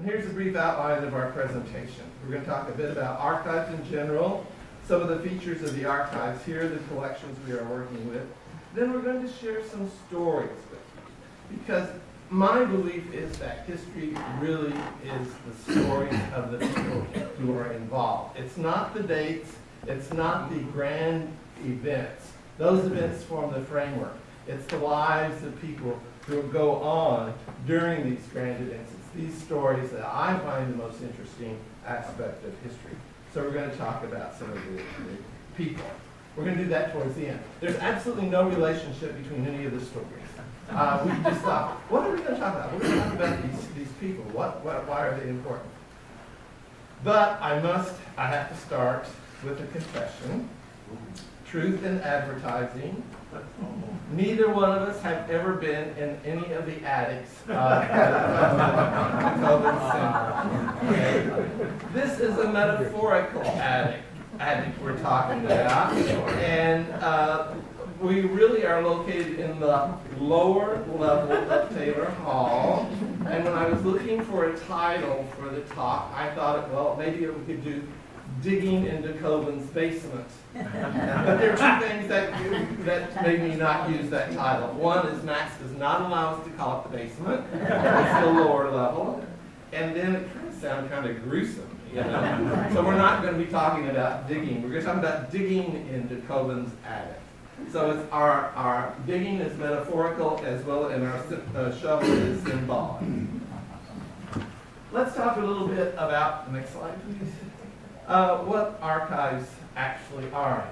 here's a brief outline of our presentation. We're going to talk a bit about archives in general, some of the features of the archives here, the collections we are working with. Then we're going to share some stories with you, because my belief is that history really is the stories of the people who are involved. It's not the dates, it's not the grand events. Those events form the framework. It's the lives of people who go on during these grand events. It's these stories that I find the most interesting aspect of history. So we're going to talk about some of the people. We're going to do that towards the end. There's absolutely no relationship between any of the stories. We just thought, what are we going to talk about? We're going to talk about these people. Why are they important? But I have to start with a confession. Truth in advertising. Neither one of us have ever been in any of the attics at the DeKoven Center. Okay. This is a metaphorical attic we're talking about, and we really are located in the lower level of Taylor Hall. And when I was looking for a title for the talk, I thought, well, maybe we could do Digging in DeKoven's Basement. But there are two things that made me not use that title. One is Max does not allow us to call it the basement. It's the lower level. And then it kind of sounds kind of gruesome, you know. So we're not going to be talking about digging. We're going to talk about digging in DeKoven's attic. So it's our digging is metaphorical as well, and our shovel is symbolic. Let's talk a little bit about, the next slide please, what archives actually are.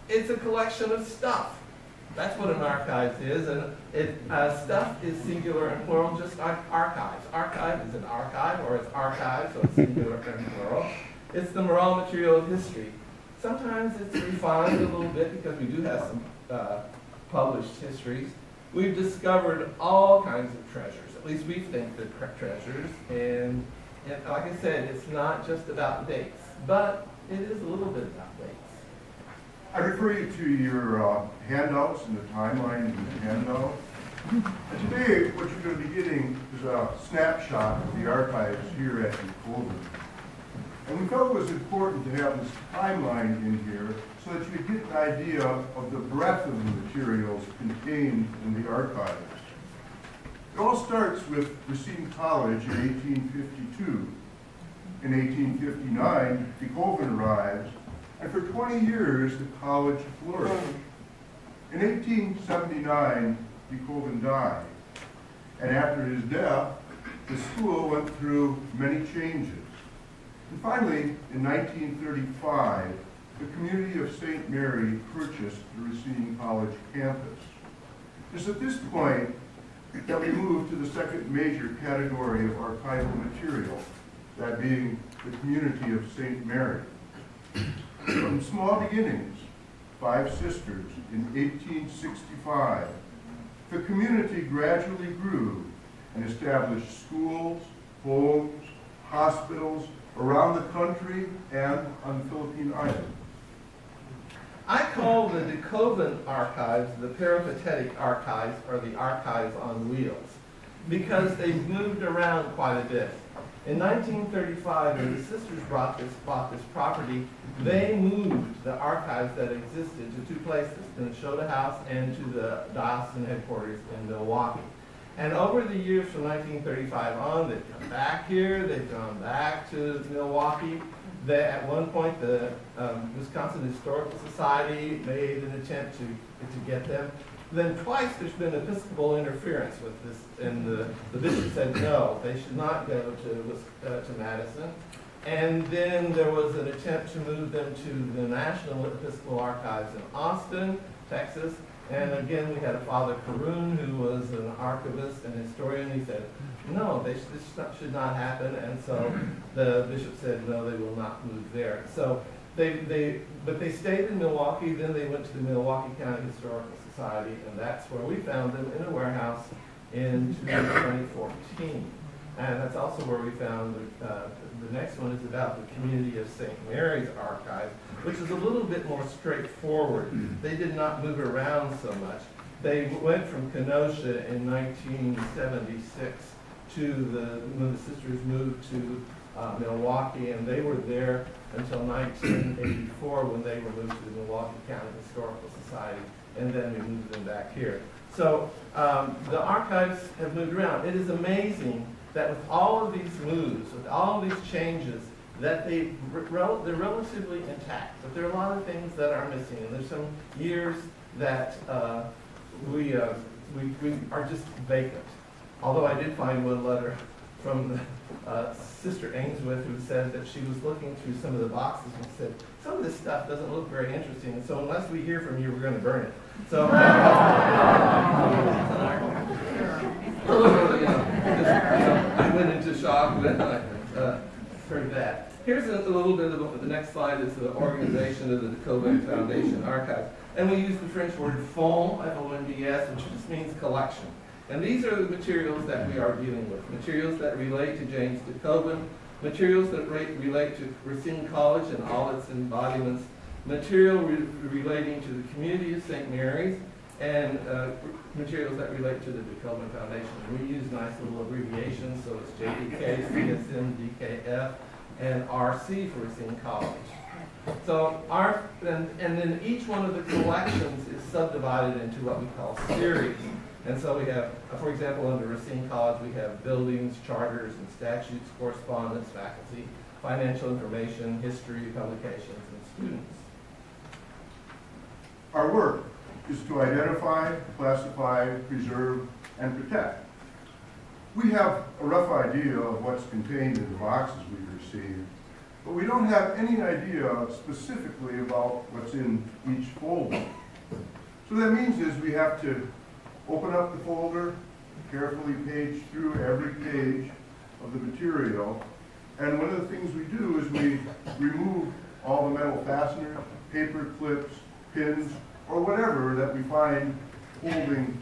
It's a collection of stuff. That's what an archive is, and stuff is singular and plural, just like archives. Archive is an archive, or it's archive, so it's singular and plural. It's the raw material of history. Sometimes it's refined a little bit because we do have some published histories. We've discovered all kinds of treasures. At least we think they're treasures. And like I said, it's not just about dates, but it is a little bit about dates. I refer you to your handouts and the timeline in the handout. And today, what you're going to be getting is a snapshot of the archives here at DeKoven. And we felt it was important to have this timeline in here so that you get an idea of the breadth of the materials contained in the archives. It all starts with Racine College in 1852. In 1859, DeKoven arrives, and for 20 years the college flourished. In 1879, DeKoven died, and after his death, the school went through many changes. And finally, in 1935, the community of St. Mary purchased the Racine College campus. It's at this point that we move to the second major category of archival material, that being the community of St. Mary. From small beginnings, 5 sisters, in 1865, the community gradually grew and established schools, homes, hospitals around the country and on the Philippine island. I call the DeKoven archives the peripatetic archives, or the archives on wheels, because they've moved around quite a bit. In 1935, when the sisters bought this property, they moved the archives that existed to 2 places, in the Shota House and to the diocesan headquarters in Milwaukee. And over the years from 1935 on, they've come back here, they've gone back to Milwaukee. At one point, the Wisconsin Historical Society made an attempt to get them. Then twice there's been Episcopal interference with this, and the bishop said no, they should not go to Madison. And then there was an attempt to move them to the National Episcopal Archives in Austin, Texas. And again, we had a Father Caroon who was an archivist and historian. He said, no, this should not happen. And so the bishop said, no, they will not move there. So but they stayed in Milwaukee. Then they went to the Milwaukee County Historical Society, and that's where we found them, in a warehouse in 2014. And that's also where we found the next one is about the community of St. Mary's archive, which is a little bit more straightforward. They did not move around so much. They went from Kenosha in 1976 when the sisters moved to Milwaukee, and they were there until 1984 when they were moved to the Milwaukee County Historical Society, and then we moved them back here. So the archives have moved around. It is amazing that with all of these moves, with all of these changes, that they're relatively intact. But there are a lot of things that are missing, and there's some years that we are just vacant. Although I did find one letter from Sister Ainsworth, who said that she was looking through some of the boxes and said, some of this stuff doesn't look very interesting, and so unless we hear from you, we're going to burn it. So, I went into shock when I heard that. Here's a little bit of the next slide is the organization of the DeKoven Foundation archive. And we use the French word fond, F-O-N-D-S, which just means collection. And these are the materials that we are dealing with. Materials that relate to James DeKoven, materials that relate to Racine College and all its embodiments, material relating to the community of St. Mary's, and materials that relate to the DeKoven Foundation. And we use nice little abbreviations, so it's JDK, CSM, DKF, and RC for Racine College. So and then each one of the collections is subdivided into what we call series. And so we have, for example, under Racine College, we have buildings, charters, and statutes, correspondence, faculty, financial information, history, publications, and students. Our work is to identify, classify, preserve, and protect. We have a rough idea of what's contained in the boxes we receive, but we don't have any idea specifically about what's in each folder. So what that means is we have to open up the folder, carefully page through every page of the material, and one of the things we do is we remove all the metal fasteners, paper clips, pins, or whatever that we find holding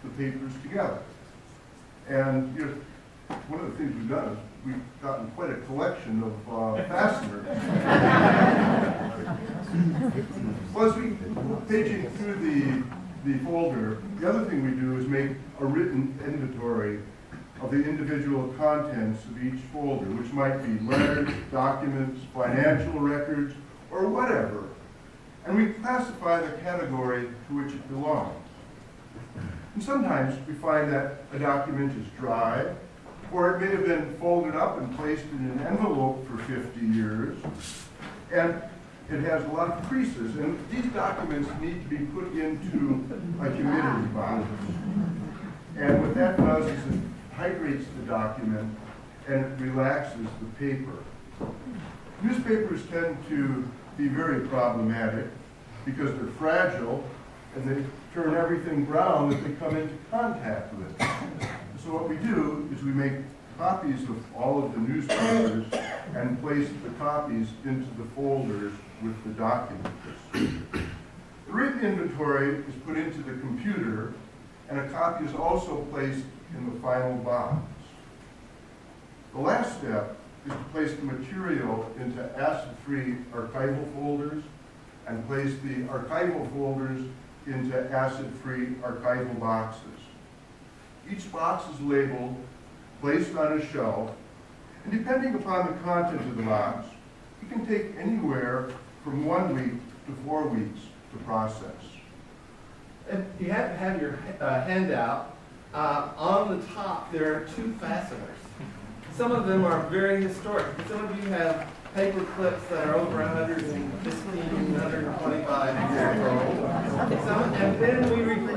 the papers together. And one of the things we've done is we've gotten quite a collection of fasteners. Well, as we paging through the folder, the other thing we do is make a written inventory of the individual contents of each folder, which might be letters, documents, financial records, or whatever. And we classify the category to which it belongs. And sometimes we find that a document is dry, or it may have been folded up and placed in an envelope for 50 years, and it has a lot of creases, and these documents need to be put into a humidity box. And what that does is it hydrates the document and it relaxes the paper. Newspapers tend to be very problematic because they're fragile and they turn everything brown that they come into contact with. So what we do is we make copies of all of the newspapers and place the copies into the folders with the documents. The written inventory is put into the computer, and a copy is also placed in the final box. The last step is to place the material into acid-free archival folders and place the archival folders into acid-free archival boxes. Each box is labeled, placed on a shelf, and depending upon the content of the box, it can take anywhere from 1 week to 4 weeks to process. And you have to have your handout. On the top, there are 2 fasteners. Some of them are very historic. Some of you have paper clips that are over 115, 125 years old. And then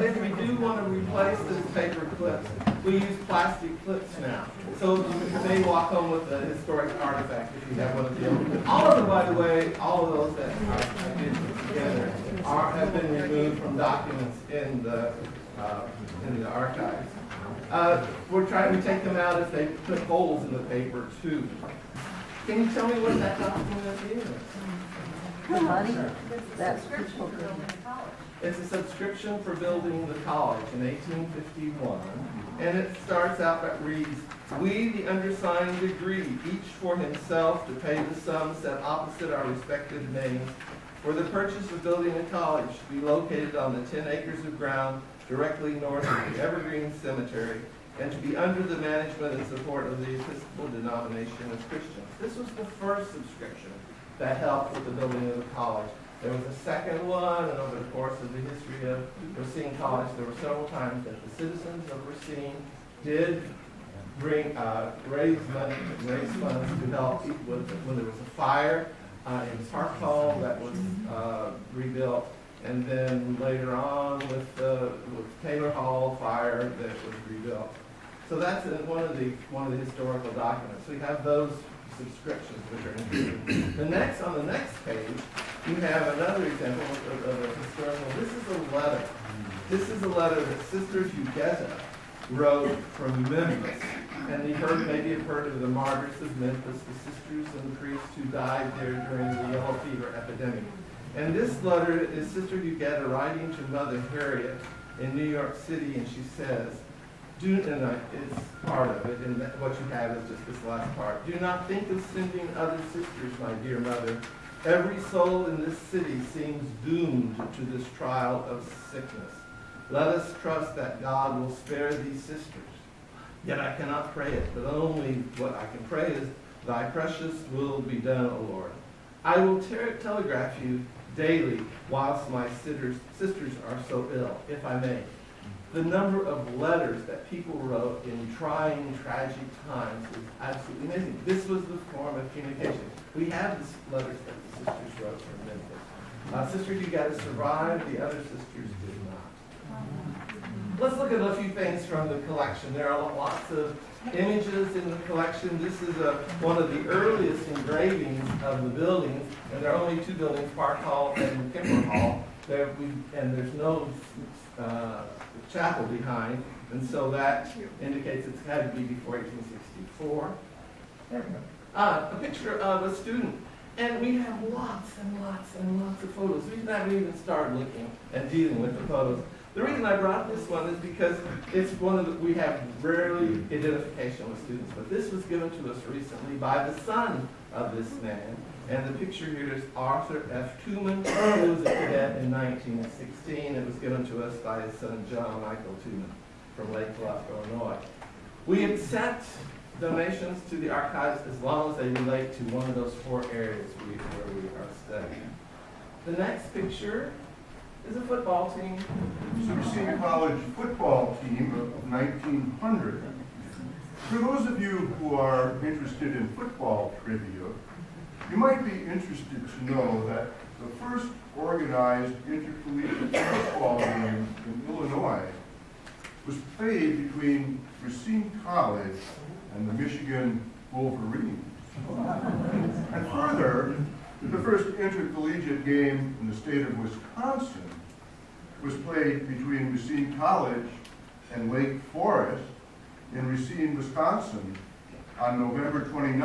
if we do want to replace those paper clips, we use plastic clips now. So you may walk home with a historic artifact if you have one of them. All of them, by the way, all of those that I did put together have been removed from documents in the archives. We're trying to take them out if they put holes in the paper too. Can you tell me what that document is? Money? That's It's a subscription for building the college in 1851, and it starts out that reads, "We, the undersigned, agree, each for himself, to pay the sum set opposite our respective names for the purchase of building a college to be located on the 10 acres of ground directly north of the Evergreen Cemetery and to be under the management and support of the Episcopal denomination of Christians. This was the first subscription that helped with the building of the college. There was a second one, and over the course of the history of Racine College, there were several times that the citizens of Racine did raise funds to help people when there was a fire in Archival that was rebuilt, and then later on with Taylor Hall fire that was rebuilt. So that's one of the historical documents. We have those subscriptions which are interesting. On the next page, you have another example of a historical. This is a letter. This is a letter that Sister Huguetta wrote from Memphis. And maybe you've heard of the Magerus of Memphis, the sisters and priests who died there during the yellow fever epidemic. And this letter is Sister Huguetta writing to Mother Harriet in New York City, and she says, it's part of it, and what you have is just this last part. Do not think of sending other sisters, my dear mother. Every soul in this city seems doomed to this trial of sickness. Let us trust that God will spare these sisters. Yet I cannot pray it, but only what I can pray is, thy precious will be done, O Lord. I will telegraph you daily whilst my sisters are so ill, if I may. The number of letters that people wrote in trying, tragic times is absolutely amazing. This was the form of communication. We have these letters that the sisters wrote from Memphis. Sister Huguetta survived, the other sisters did not. Let's look at a few things from the collection. There are lots of images in the collection. This is one of the earliest engravings of the buildings, and there are only two buildings, Park Hall and Kimber Hall. And there's no chapel behind, and so that indicates it's had to be before 1864. There we go. A picture of a student, and we have lots and lots and lots of photos. We haven't even started looking and dealing with the photos. The reason I brought this one is because it's we have rarely identification with students, but this was given to us recently by the son of this man. And the picture here is Arthur F. Tooman, who was a cadet in 1916. It was given to us by his son, John Michael Tooman, from Lake Bluff, Illinois. We accept donations to the archives as long as they relate to one of those four areas where we are studying. The next picture is a football team. So Racine College football team of 1900. For those of you who are interested in football trivia, you might be interested to know that the first organized intercollegiate football game in Illinois was played between Racine College and the Michigan Wolverines. And further, the first intercollegiate game in the state of Wisconsin was played between Racine College and Lake Forest in Racine, Wisconsin, on November 29,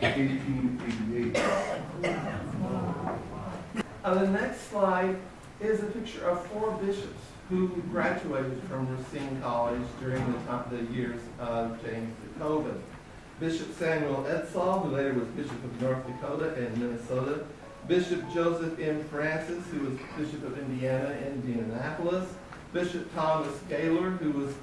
1888. The next slide is a picture of four bishops who graduated from Racine College during the years of James DeKoven. Bishop Samuel Edsall, who later was Bishop of North Dakota and Minnesota. Bishop Joseph M. Francis, who was Bishop of Indiana and Indianapolis. Bishop Thomas Gaylor, who was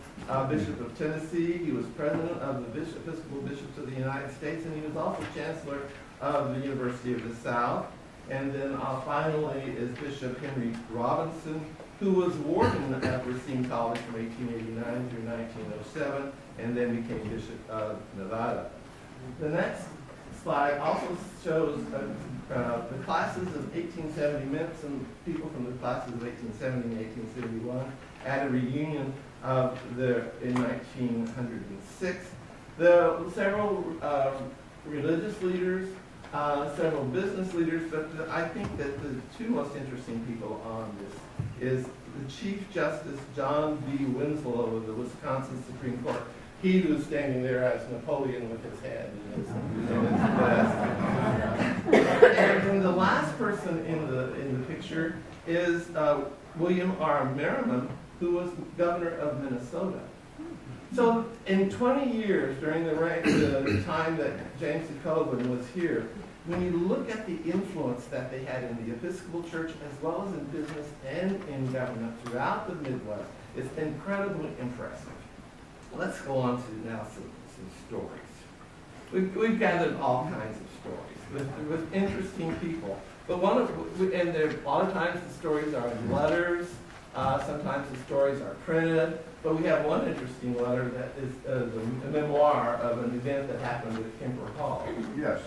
Bishop of Tennessee. He was president of the Episcopal Bishops of the United States, and he was also chancellor of the University of the South. And then finally is Bishop Henry Robinson, who was warden at Racine College from 1889 through 1907, and then became Bishop of Nevada. The next slide also shows the classes of 1870, met some people from the classes of 1870 and 1871 at a reunion in 1906. Several religious leaders, several business leaders, but I think that the two most interesting people on this is the Chief Justice John B. Winslow of the Wisconsin Supreme Court. He who's standing there as Napoleon with his head in his vest. And the last person in the picture is William R. Merriman, who was governor of Minnesota. So in 20 years, during the time that James DeKoven was here, when you look at the influence that they had in the Episcopal Church as well as in business and in government throughout the Midwest, it's incredibly impressive. let's go on to now some stories. We've gathered all kinds of stories with interesting people. But and there, a lot of times the stories are in letters, sometimes the stories are printed, but we have one interesting letter that is a memoir of an event that happened at Kemper Hall. Yes,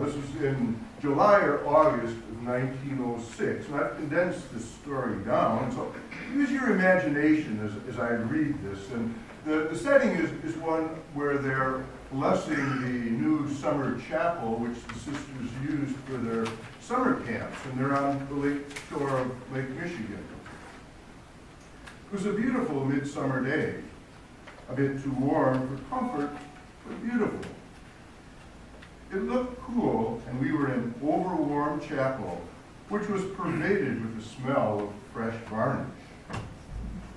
this was in July or August of 1906, and I've condensed this story down, so use your imagination as I read this. And the setting is one where they're blessing the new summer chapel, which the sisters used for their summer camps, and they're on the lake shore of Lake Michigan. It was a beautiful midsummer day, a bit too warm for comfort, but beautiful. It looked cool, and we were in an overwarm chapel, which was pervaded with the smell of fresh varnish.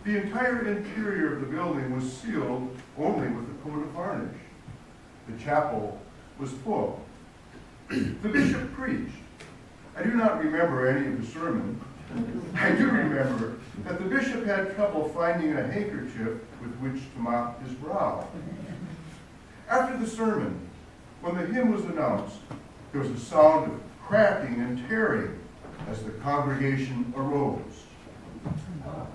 The entire interior of the building was sealed only with a coat of varnish. The chapel was full. The bishop preached. I do not remember any of the sermon. I do remember that the bishop had trouble finding a handkerchief with which to mop his brow. After the sermon, when the hymn was announced, there was a sound of cracking and tearing as the congregation arose.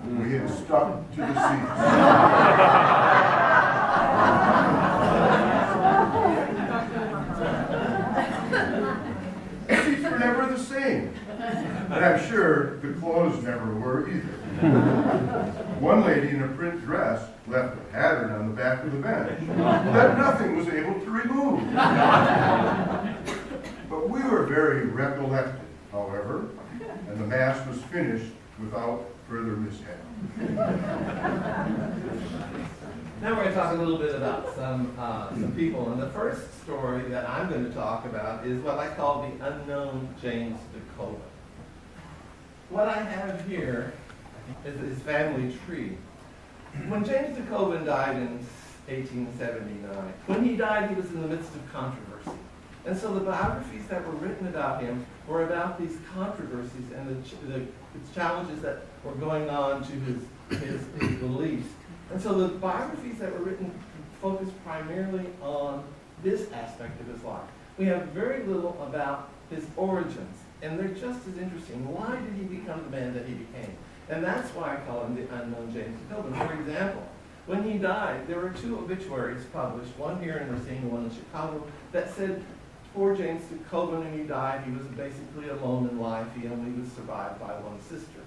We had stuck to the seats. The seats were never the same, and I'm sure the clothes never were either. One lady in a print dress left a pattern on the back of the bench that nothing was able to remove. But we were very recollected, however, and the Mass was finished without further mishap. Now we're going to talk a little bit about some people, and the first story that I'm going to talk about is what I call the unknown James DeKoven. What I have here is his family tree. When James DeKoven died in 1879, when he died, he was in the midst of controversy. And so the biographies that were written about him were about these controversies and the challenges that were going on to his beliefs. And so the biographies that were written focused primarily on this aspect of his life. We have very little about his origins, and they're just as interesting. Why did he become the man that he became? And that's why I call him the unknown James DeKoven. For example, when he died, there were 2 obituaries published, one here in Racine and one in Chicago, that said, poor James DeKoven, when he died, he was basically alone in life. He only was survived by one sister.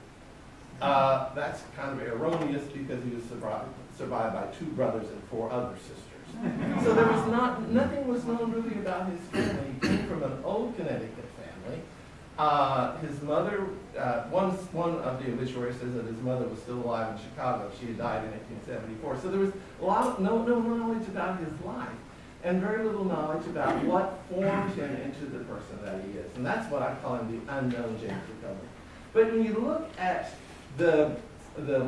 That's kind of erroneous because he was survived by 2 brothers and 4 other sisters. So there was nothing was known really about his family. He came from an old Connecticut family. His mother, one of the obituaries says that his mother was still alive in Chicago. She had died in 1874. So there was no knowledge about his life, and very little knowledge about what formed him into the person that he is. And that's what I call him, the unknown James DeKoven. But when you look at the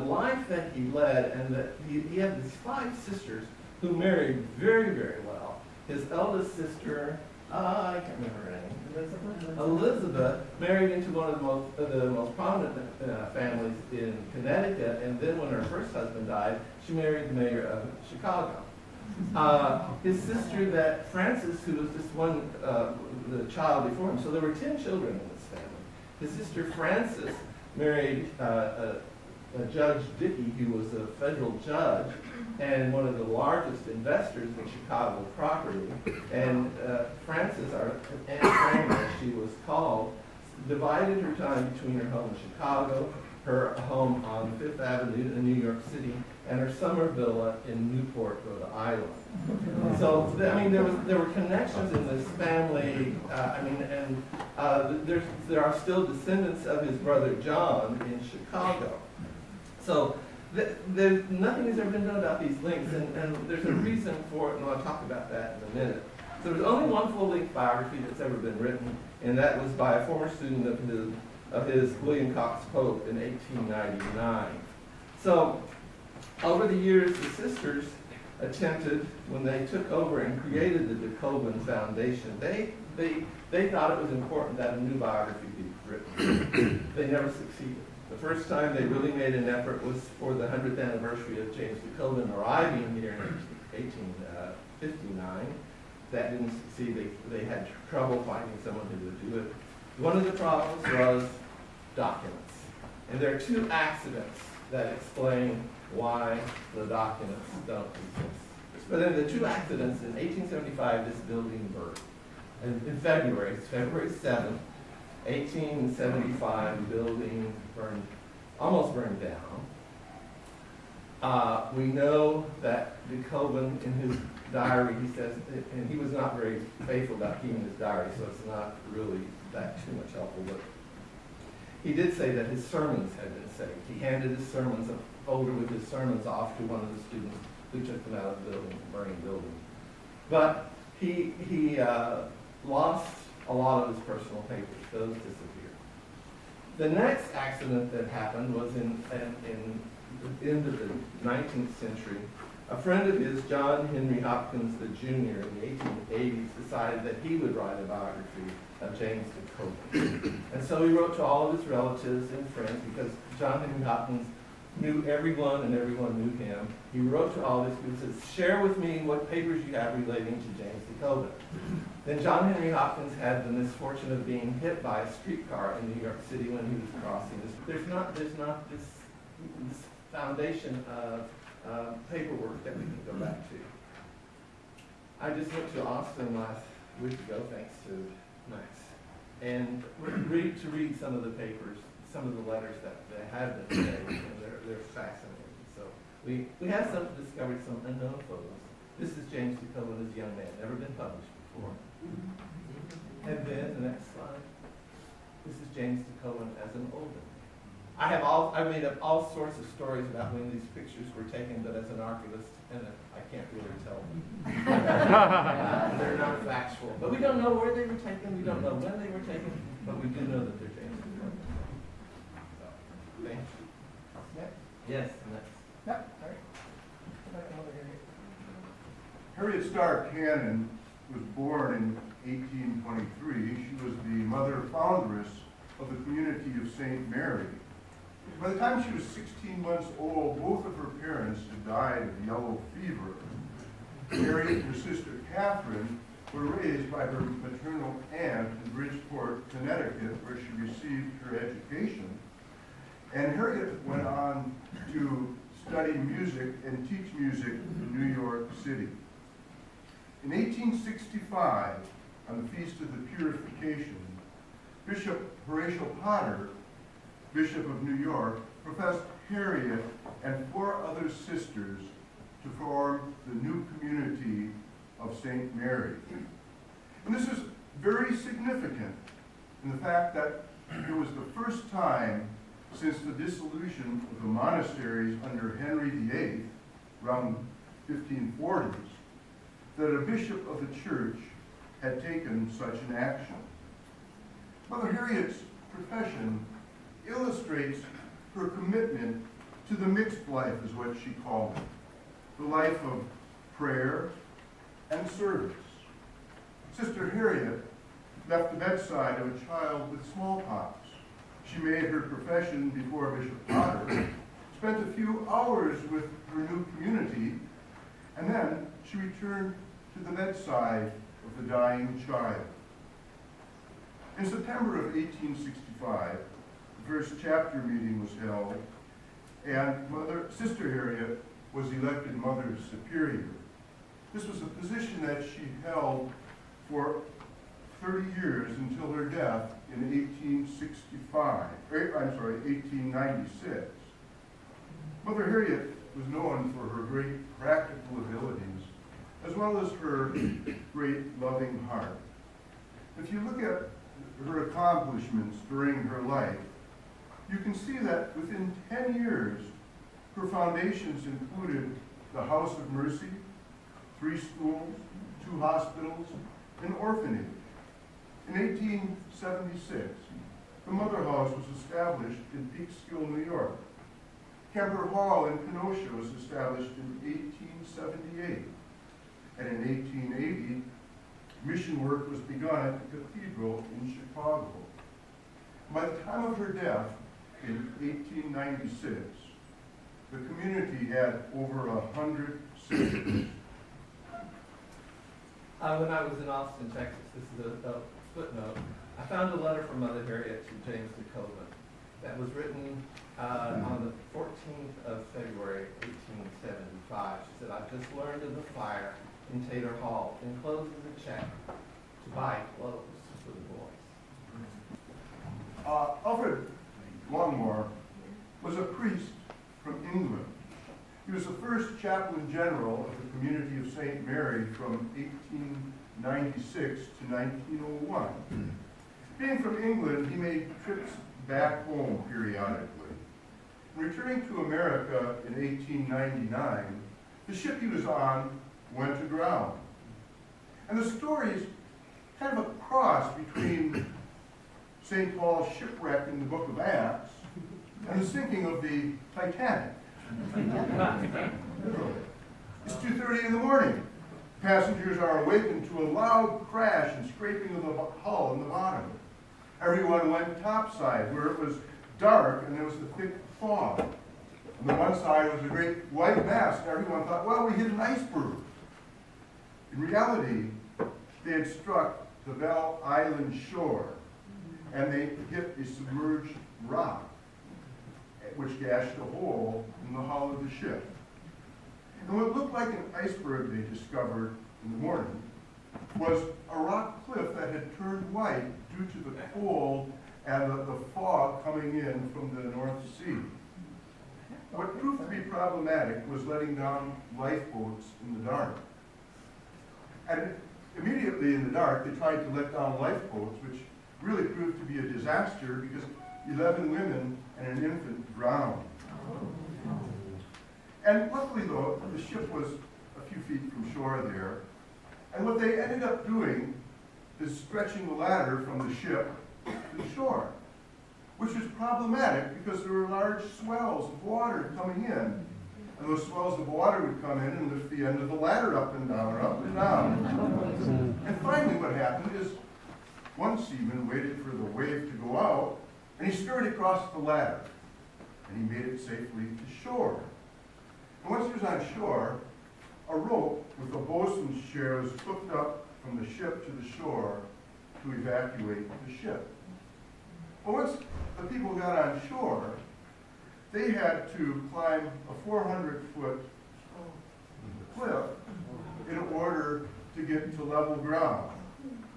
life that he led, and that he had these 5 sisters who married very, very well. His eldest sister, I can't remember her name, Elizabeth, married into one of the most prominent families in Connecticut, and then when her first husband died, she married the mayor of Chicago. His sister, that Frances, who was just the child before him, so there were 10 children in this family. His sister Frances married Judge Dickey, who was a federal judge and one of the largest investors in Chicago property. And Frances, our Aunt Franny, as she was called, divided her time between her home in Chicago, her home on Fifth Avenue in New York City, and her summer villa in Newport, Rhode Island. So, I mean, there were connections in this family. There are still descendants of his brother John in Chicago. So, nothing has ever been done about these links, and there's a reason for it, and I'll talk about that in a minute. So there's only one full-length biography that's ever been written, and that was by a former student of his William Cox Pope in 1899. So over the years, the sisters attempted, when they took over and created the DeKoven Foundation, they thought it was important that a new biography be written. They never succeeded. The first time they really made an effort was for the 100th anniversary of James DeKoven arriving here in 1859. That didn't succeed. They had trouble finding someone who would do it. One of the problems was documents. And there are two accidents that explain why the documents don't exist. But in the two accidents, in 1875, this building burned. And in February, it's February 7th, 1875, the building burned, almost burned down. We know that DeKoven, in his diary, he says, and he was not very faithful about keeping his diary, so it's not really that too much helpful, but he did say that his sermons had been saved. He handed his sermons, a folder with his sermons, off to one of the students who took them out of the building, burning building. But he lost a lot of his personal papers. Those disappeared. The next accident that happened was in the end of the 19th century. A friend of his, John Henry Hopkins the Jr., in the 1880s, decided that he would write a biography of James DeKoven. And so he wrote to all of his relatives and friends, because John Henry Hopkins knew everyone and everyone knew him. He wrote to all these people and said, share with me what papers you have relating to James DeKoven. Then John Henry Hopkins had the misfortune of being hit by a streetcar in New York City when he was crossing this. There's not this foundation of paperwork that we can go back to. I just went to Austin last week ago, thanks to Max, and to read some of the papers, some of the letters that they have been saved, and they're fascinating. So we have discovered some unknown photos. This is James DeKoven as a young man, never been published before. And then the next slide. This is James DeKoven as an older man. I've made up all sorts of stories about when these pictures were taken, but as an archivist, and I can't really tell them. They're not factual. But we don't know where they were taken, we don't know when they were taken, but we do know that they're James DeKoven. So, thank you. Next. Yes, next. Yep, all right. Harriet Starr Cannon was born in 1823. She was the mother foundress of the community of St. Mary. By the time she was 16 months old, both of her parents had died of yellow fever. Harriet and her sister Catherine were raised by her maternal aunt in Bridgeport, Connecticut, where she received her education. And Harriet went on to study music and teach music in New York City. In 1865, on the Feast of the Purification, Bishop Horatio Potter, Bishop of New York, professed Harriet and 4 other sisters to form the new community of St. Mary. And this is very significant in the fact that it was the first time since the dissolution of the monasteries under Henry VIII, around 1540s, that a bishop of the church had taken such an action. Mother Harriet's profession illustrates her commitment to the mixed life, is what she called it, the life of prayer and service. Sister Harriet left the bedside of a child with smallpox. She made her profession before Bishop Potter, spent a few hours with her new community, and then she returned to the bedside of the dying child. In September of 1865, the first chapter meeting was held, and Sister Harriet was elected Mother Superior. This was a position that she held for 30 years until her death in 1896. Mother Harriet was known for her great practical abilities, as well as her great loving heart. If you look at her accomplishments during her life, you can see that within 10 years, her foundations included the House of Mercy, 3 schools, 2 hospitals, an orphanage. In 1876, the Mother House was established in Peekskill, New York. Kemper Hall in Kenosha was established in 1878. And in 1880, mission work was begun at the cathedral in Chicago. By the time of her death, in 1896, the community had over 100 citizens. When I was in Austin, Texas, this is a footnote, I found a letter from Mother Harriet to James DeKoven that was written on the 14th of February, 1875. She said, "I've just learned of the fire in Tater Hall, encloses a check to buy clothes for the boys." Alfred Longmore was a priest from England. He was the first chaplain general of the community of St. Mary from 1896 to 1901. Being from England, he made trips back home periodically. Returning to America in 1899, the ship he was on went aground. And the story is kind of a cross between St. Paul's shipwreck in the book of Acts and the sinking of the Titanic. It's 2:30 in the morning. Passengers are awakened to a loud crash and scraping of the hull in the bottom. Everyone went topside where it was dark and there was a thick fog. On the one side was a great white mass, and everyone thought, well, we hit an iceberg. In reality, they had struck the Belle Island shore, and they hit a submerged rock, which gashed a hole in the hull of the ship. And what looked like an iceberg they discovered in the morning was a rock cliff that had turned white due to the cold and the fog coming in from the North Sea. What proved to be problematic was letting down lifeboats in the dark. And immediately in the dark, they tried to let down lifeboats, which really proved to be a disaster because 11 women and an infant drowned. And luckily, though, the ship was a few feet from shore there. And what they ended up doing is stretching the ladder from the ship to the shore, which was problematic because there were large swells of water coming in. And those swells of water would come in and lift the end of the ladder up and down, or up and down. And finally what happened is one seaman waited for the wave to go out, and he scurried across the ladder, and he made it safely to shore. And once he was on shore, a rope with a bosun's chair was hooked up from the ship to the shore to evacuate the ship. But once the people got on shore, they had to climb a 400-foot cliff in order to get to level ground.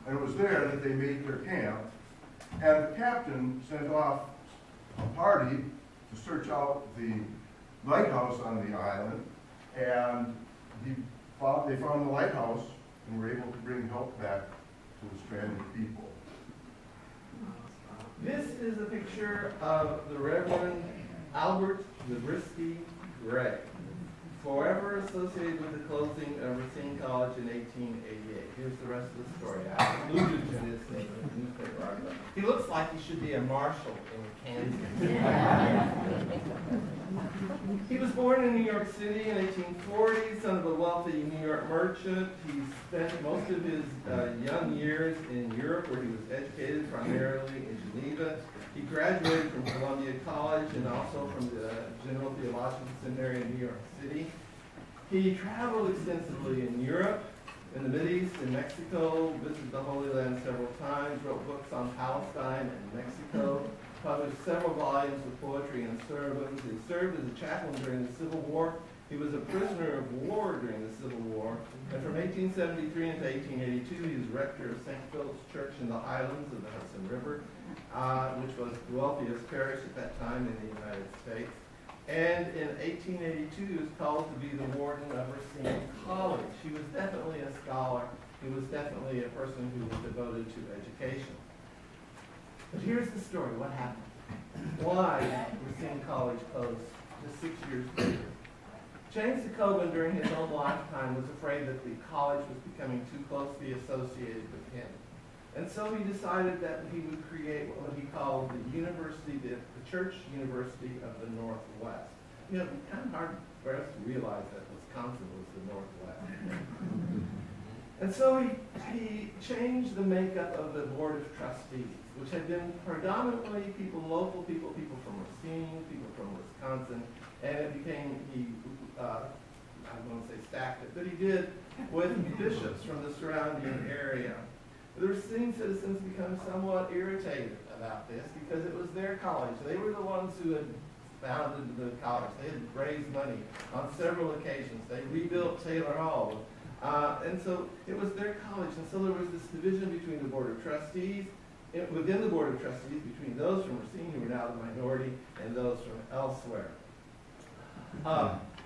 And it was there that they made their camp. And the captain sent off a party to search out the lighthouse on the island, and they found the lighthouse and were able to bring help back to the stranded people. This is a picture of the Reverend Albert Zabriskie Gray, forever associated with the closing of Racine College in 1888. Here's the rest of the story. I alluded to this in the newspaper article. He looks like he should be a marshal in Kansas. He was born in New York City in 1840, son of a wealthy New York merchant. He spent most of his young years in Europe, where he was educated primarily in Geneva. He graduated from Columbia College and also from the General Theological Seminary in New York City. He traveled extensively in Europe, in the Mideast, in Mexico, visited the Holy Land several times, wrote books on Palestine and Mexico, published several volumes of poetry and sermons. He served as a chaplain during the Civil War. He was a prisoner of war during the Civil War. And from 1873 into 1882, he was rector of St. Philip's Church in the Highlands of the Hudson River, which was the wealthiest parish at that time in the United States. And in 1882, he was called to be the warden of Racine College. He was definitely a scholar. He was definitely a person who was devoted to education. But here's the story. What happened? Why Racine College closed just 6 years later? James DeKoven, during his own lifetime, was afraid that the college was becoming too closely associated with him. And so he decided that he would create what he called the university, the Church University of the Northwest. You know, it's kind of hard for us to realize that Wisconsin was the Northwest. And so he changed the makeup of the Board of Trustees, which had been predominantly local people from Racine, people from Wisconsin, and it became, I won't say stacked it, but he did with bishops from the surrounding area. The Racine citizens become somewhat irritated about this because it was their college. They were the ones who had founded the college. They had raised money on several occasions. They rebuilt Taylor Hall. And so it was their college. And so there was this division between the Board of Trustees, within the Board of Trustees, between those from Racine, who were now the minority, and those from elsewhere.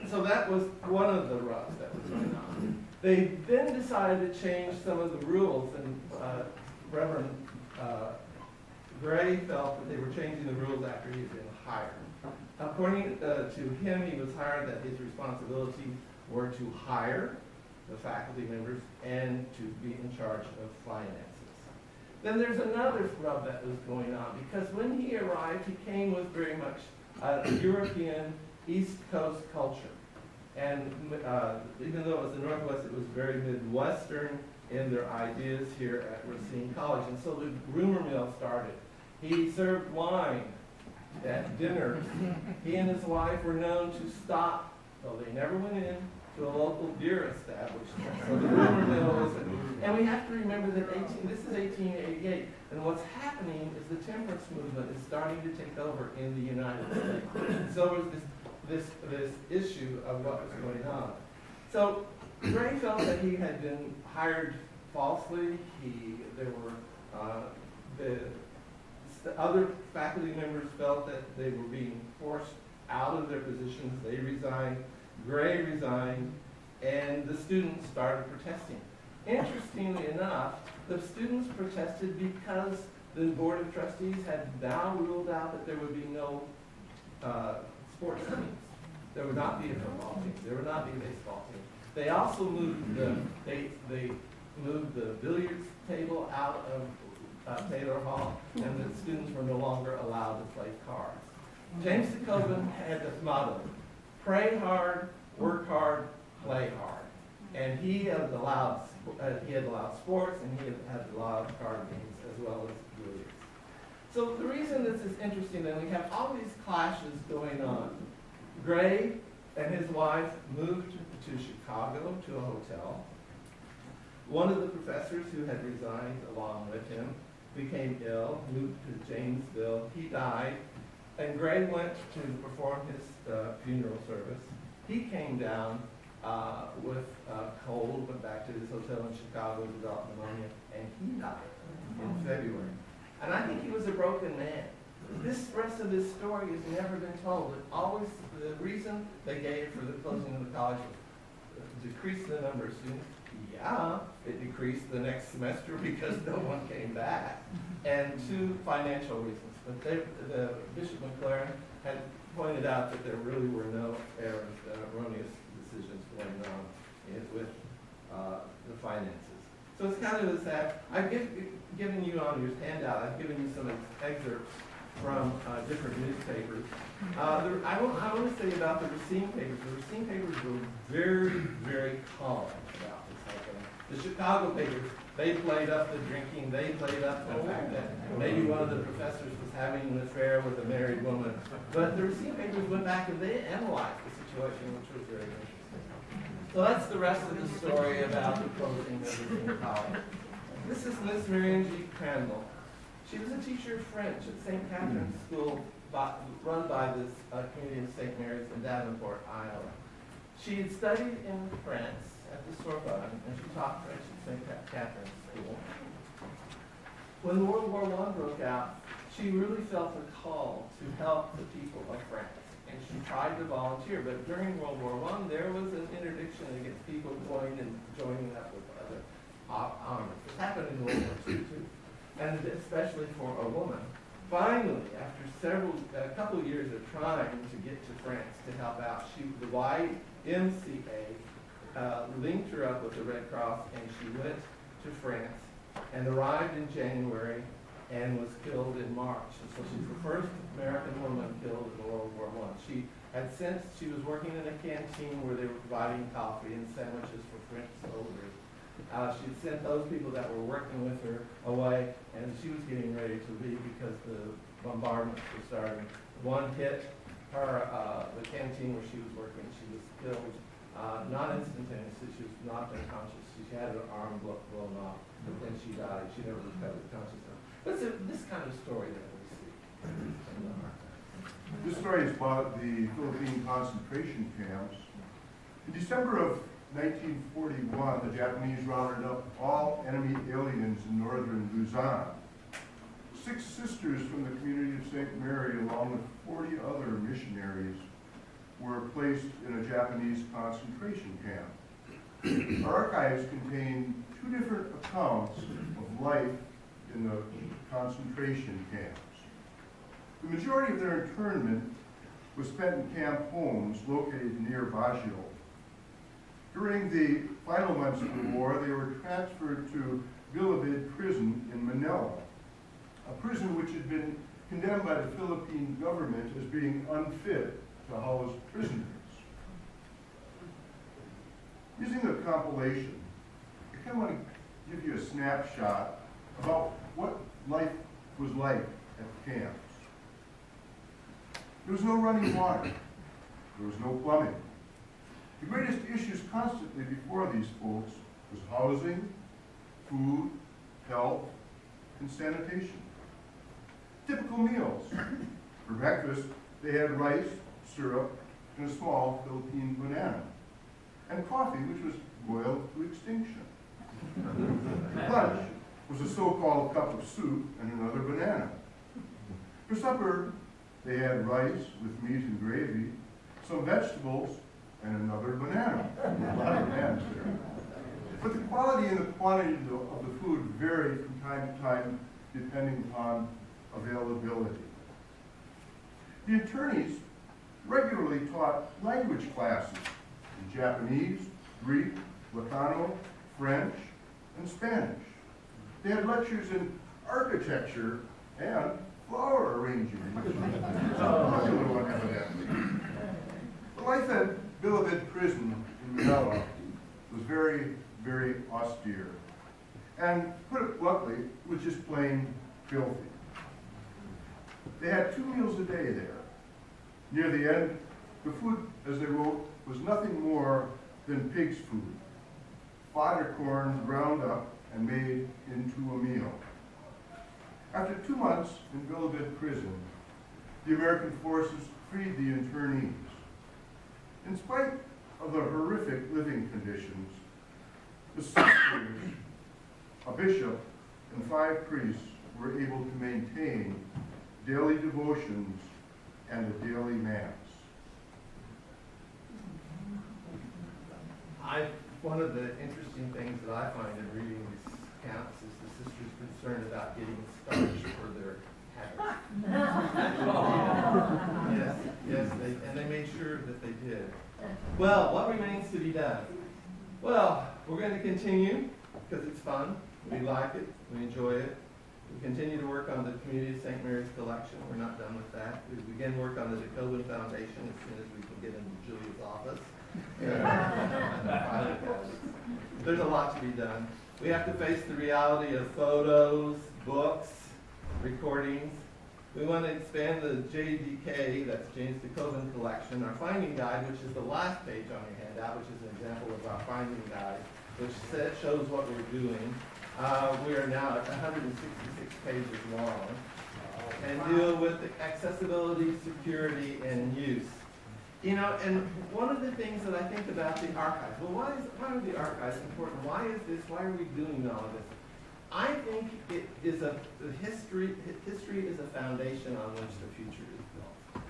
So that was one of the rubs that was going on. They then decided to change some of the rules, and Reverend Gray felt that they were changing the rules after he had been hired. According to him, he was hired that his responsibilities were to hire the faculty members and to be in charge of finances. Then there's another rub that was going on, because when he arrived, he came with very much European East Coast culture. And even though it was the Northwest, it was very Midwestern in their ideas here at Racine College. And so the rumor mill started. He served wine at dinners. He and his wife were known to stop, though they never went in, to a local beer establishment. So the rumor mill was, and we have to remember that this is 1888, and what's happening is the temperance movement is starting to take over in the United States. So it was this issue of what was going on. So Gray felt that he had been hired falsely. There were the other faculty members felt that they were being forced out of their positions. They resigned. Gray resigned, and the students started protesting. Interestingly enough, the students protested because the Board of Trustees had now ruled out that there would be no sports teams. There would not be a football team. There would not be a baseball team. They also moved they moved the billiards table out of Taylor Hall, and the students were no longer allowed to play cards. James DeKoven had this motto: pray hard, work hard, play hard. And he had allowed sports, and he had allowed card games as well as billiards. So the reason this is interesting, then, we have all these clashes going on. Gray and his wife moved to Chicago to a hotel. One of the professors who had resigned along with him became ill, moved to Janesville. He died, and Gray went to perform his funeral service. He came down with a cold, went back to his hotel in Chicago, developed pneumonia, and he died in February. And I think he was a broken man. This rest of this story has never been told. It always, the reason they gave for the closing of the college was decrease the number of students. Yeah, it decreased the next semester because no one came back. And two, financial reasons. But the Bishop McLaren had pointed out that there really were no erroneous decisions going on with the finances. So it's kind of a sad. I've given you on your handout, I've given you some excerpts from different newspapers. I want to say about the Racine papers. The Racine papers were very, very calm about this whole thing. The Chicago papers, they played up the drinking, they played up the fact that maybe one of the professors was having an affair with a married woman. But the Racine papers went back and they analyzed the situation, which was very interesting. So that's the rest of the story about the closing of Racine College. This is Miss Marion G. Crandall. She was a teacher of French at St. Catherine's School, run by this community of St. Mary's in Davenport, Iowa. She had studied in France at the Sorbonne, and she taught French at St. Catherine's School. When World War I broke out, she really felt a call to help the people of France, and she tried to volunteer. But during World War I, there was an interdiction against people going and joining up with other armies. This happened in World War II, too, and especially for a woman. Finally, after a couple of years of trying to get to France to help out, the YMCA linked her up with the Red Cross, and she went to France and arrived in January and was killed in March. And so she's the first American woman killed in World War I. She was working in a canteen where they were providing coffee and sandwiches for French soldiers. She'd sent those people that were working with her away, and she was getting ready to leave because the bombardments were starting. One hit her, the canteen where she was working. She was killed, not instantaneously. She was knocked unconscious. She had her arm blown off, but then she died. She never recovered consciousness. But it's this kind of story that we see in the archive. This story is about the Philippine concentration camps. In December of 1941, the Japanese rounded up all enemy aliens in northern Luzon. 6 sisters from the community of St. Mary, along with 40 other missionaries, were placed in a Japanese concentration camp. Our archives contain 2 different accounts of life in the concentration camps. The majority of their internment was spent in camp homes located near Baguio. During the final months of the war, they were transferred to Bilibid prison in Manila, a prison which had been condemned by the Philippine government as being unfit to house prisoners. Using the compilation, I kind of want to give you a snapshot about what life was like at the camps. There was no running water. There was no plumbing. The greatest issues constantly before these folks was housing, food, health, and sanitation. Typical meals. For breakfast, they had rice, syrup, and a small Philippine banana, and coffee, which was boiled to extinction. Lunch was a so-called cup of soup and another banana. For supper, they had rice with meat and gravy, some vegetables, and another banana. A lot of bananas there. But the quality and the quantity of the food varied from time to time depending upon availability. The attorneys regularly taught language classes in Japanese, Greek, Ilocano, French, and Spanish. They had lectures in architecture and flower arranging, which is popular one evidently. The life at Bilibid prison in Manila was very, very austere. And put it bluntly, it was just plain filthy. They had 2 meals a day there. Near the end, the food, as they wrote, was nothing more than pig's food. Fodder corn ground up and made into a meal. After 2 months in Bilibid prison, the American forces freed the internees. In spite of the horrific living conditions, the sisters, a bishop, and 5 priests were able to maintain daily devotions and a daily mass. One of the interesting things that I find in reading these accounts is the sisters' concern about getting starch for their habits. Yes, and they made sure that they did. Well, what remains to be done? Well, we're going to continue because it's fun. We like it. We enjoy it. We continue to work on the Community of St. Mary's collection. We're not done with that. We begin work on the DeKoven Foundation as soon as we can get into Julia's office. There's a lot to be done. We have to face the reality of photos, books, recordings. We want to expand the JDK, that's James DeKoven Collection, our finding guide, which is the last page on your handout, which is an example of our finding guide, which shows what we're doing. We are now at 166 pages long and deal with accessibility, security, and use. You know, and one of the things that I think about the archives, well, why are the archives important? Why is this? Why are we doing all of this? I think it is history is a foundation on which the future is built.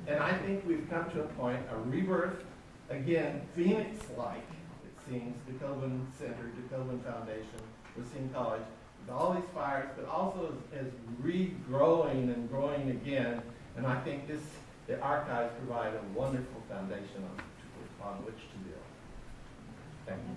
And I think we've come to a point, a rebirth, again, Phoenix-like, it seems, DeKoven Center, DeKoven Foundation, Racine College, with all these fires, but also as regrowing and growing again. And I think the archives provide a wonderful foundation on which to build. Thank you.